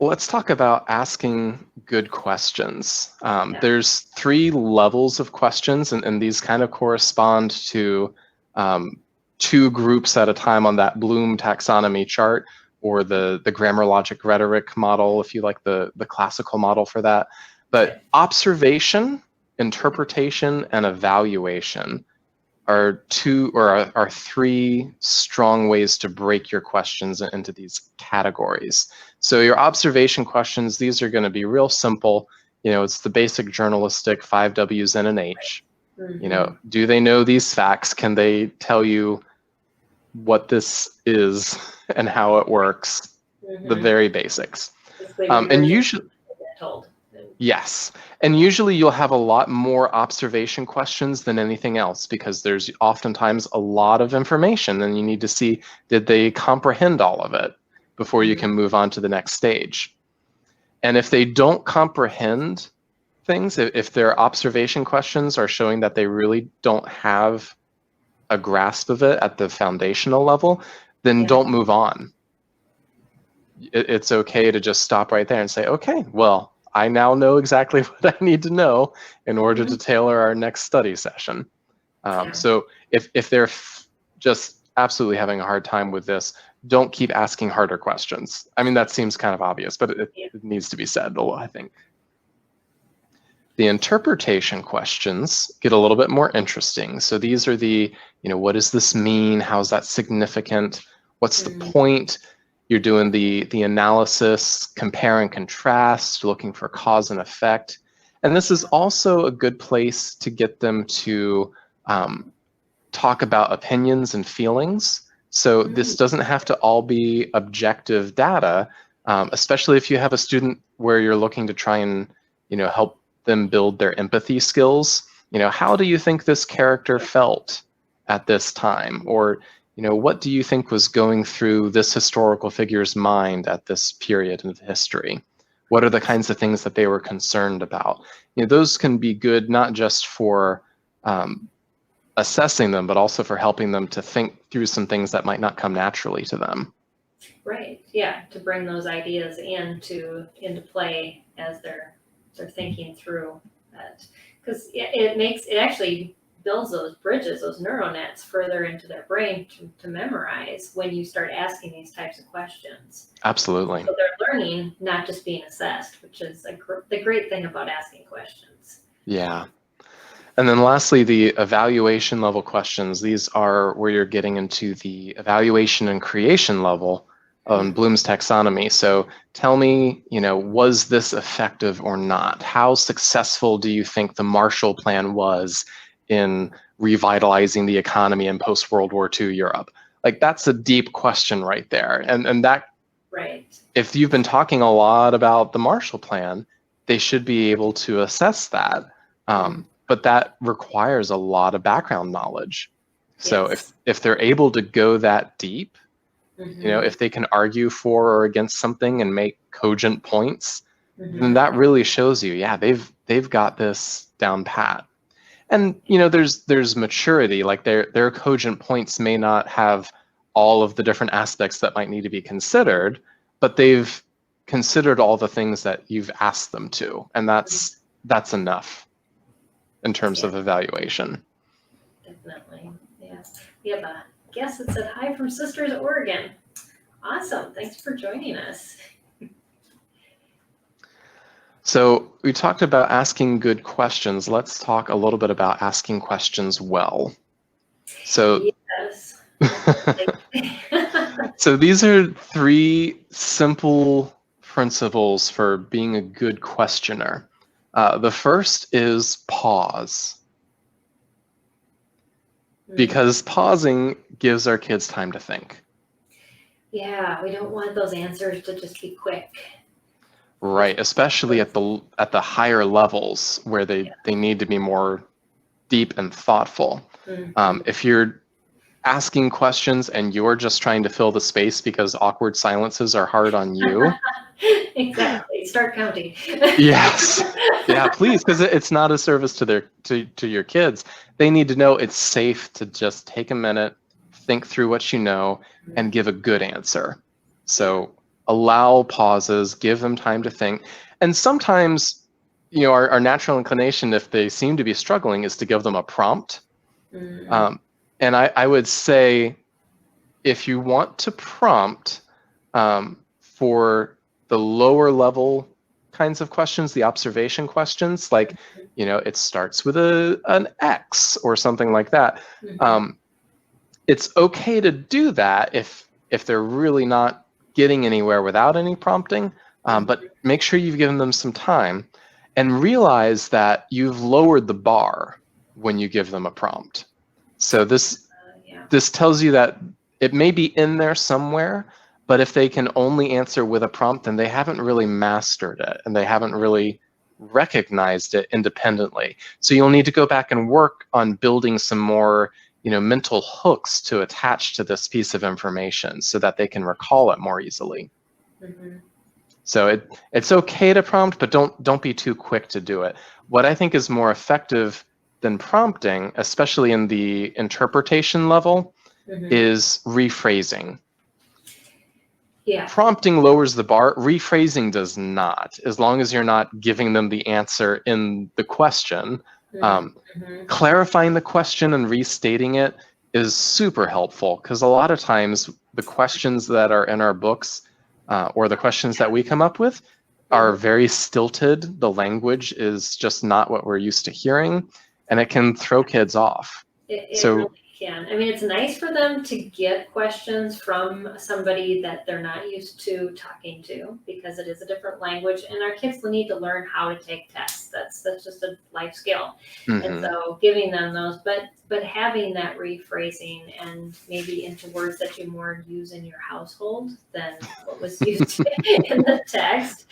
Let's talk about asking good questions. Yeah. There's 3 levels of questions, and these kind of correspond to 2 groups at a time on that Bloom taxonomy chart, or the grammar logic rhetoric model, if you like the classical model for that. But observation, interpretation, and evaluation are 3 strong ways to break your questions into these categories. So your observation questions, these are going to be real simple. It's the basic journalistic 5 W's and an H. Do they know these facts? Can they tell you what this is and how it works? The very basics. And usually, yes. And usually you'll have a lot more observation questions than anything else, because there's oftentimes a lot of information and you need to see, did they comprehend all of it before you can move on to the next stage? And if they don't comprehend things, if their observation questions are showing that they really don't have a grasp of it at the foundational level, then don't move on. It's okay to just stop right there and say, okay, well, I now know exactly what I need to know in order to tailor our next study session. So if they're just absolutely having a hard time with this, don't keep asking harder questions. I mean, that seems kind of obvious, but it needs to be said, I think. The interpretation questions get a little bit more interesting. So these are the, what does this mean? How's that significant? What's the point? You're doing the analysis, compare and contrast, looking for cause and effect. And this is also a good place to get them to talk about opinions and feelings. So this doesn't have to all be objective data, especially if you have a student where you're looking to try and help them build their empathy skills. How do you think this character felt at this time? Or what do you think was going through this historical figure's mind at this period of history? What are the kinds of things that they were concerned about? Those can be good not just for assessing them, but also for helping them to think through some things that might not come naturally to them. Right. Yeah. To bring those ideas into play as they're thinking through that, because it actually builds those bridges, those neural nets further into their brain to memorize when you start asking these types of questions. Absolutely. So they're learning, not just being assessed, which is the great thing about asking questions. Yeah. And then lastly, the evaluation level questions. These are where you're getting into the evaluation and creation level on Bloom's taxonomy. So tell me, was this effective or not? How successful do you think the Marshall Plan was in revitalizing the economy in post-World War II Europe? Like, that's a deep question right there. And that, right. If you've been talking a lot about the Marshall Plan, they should be able to assess that. But that requires a lot of background knowledge. So if they're able to go that deep, if they can argue for or against something and make cogent points, then that really shows you, yeah, they've got this down pat. And there's maturity. Like their cogent points may not have all of the different aspects that might need to be considered, but they've considered all the things that you've asked them to, and that's enough in terms of evaluation. Definitely. Yes. We have a guest that said hi from Sisters, Oregon. Awesome. Thanks for joining us. So we talked about asking good questions. Let's talk a little bit about asking questions well. So, yes. So these are 3 simple principles for being a good questioner. The first is pause. Because pausing gives our kids time to think. Yeah, we don't want those answers to just be quick. Right, especially at the higher levels where they need to be more deep and thoughtful. If you're asking questions and you're just trying to fill the space because awkward silences are hard on you. Exactly. Start counting. Yes. Yeah, please, because it's not a service to your kids. They need to know it's safe to just take a minute, think through what you know, and give a good answer. So allow pauses, give them time to think. And sometimes, our natural inclination, if they seem to be struggling, is to give them a prompt. Mm. And I would say, if you want to prompt for the lower level kinds of questions, the observation questions, like, it starts with an X or something like that. Mhm. It's okay to do that if they're really not getting anywhere without any prompting, but make sure you've given them some time and realize that you've lowered the bar when you give them a prompt. So Yeah. this tells you that it may be in there somewhere, but if they can only answer with a prompt, then they haven't really mastered it and they haven't really recognized it independently. So you'll need to go back and work on building some more, mental hooks to attach to this piece of information so that they can recall it more easily. Mhm. So it's okay to prompt, but don't be too quick to do it. What I think is more effective than prompting, especially in the interpretation level, Mhm. is rephrasing. Yeah. Prompting lowers the bar, rephrasing does not, as long as you're not giving them the answer in the question. Mhm. Clarifying the question and restating it is super helpful, because a lot of times the questions that are in our books or the questions that we come up with are very stilted. The language is just not what we're used to hearing, and it can throw kids off. It really So can. I mean, it's nice for them to get questions from somebody that they're not used to talking to, because it is a different language, and our kids will need to learn how to take tests. That's just a life skill. And so giving them those, but having that rephrasing and maybe into words that you more use in your household than what was used in the text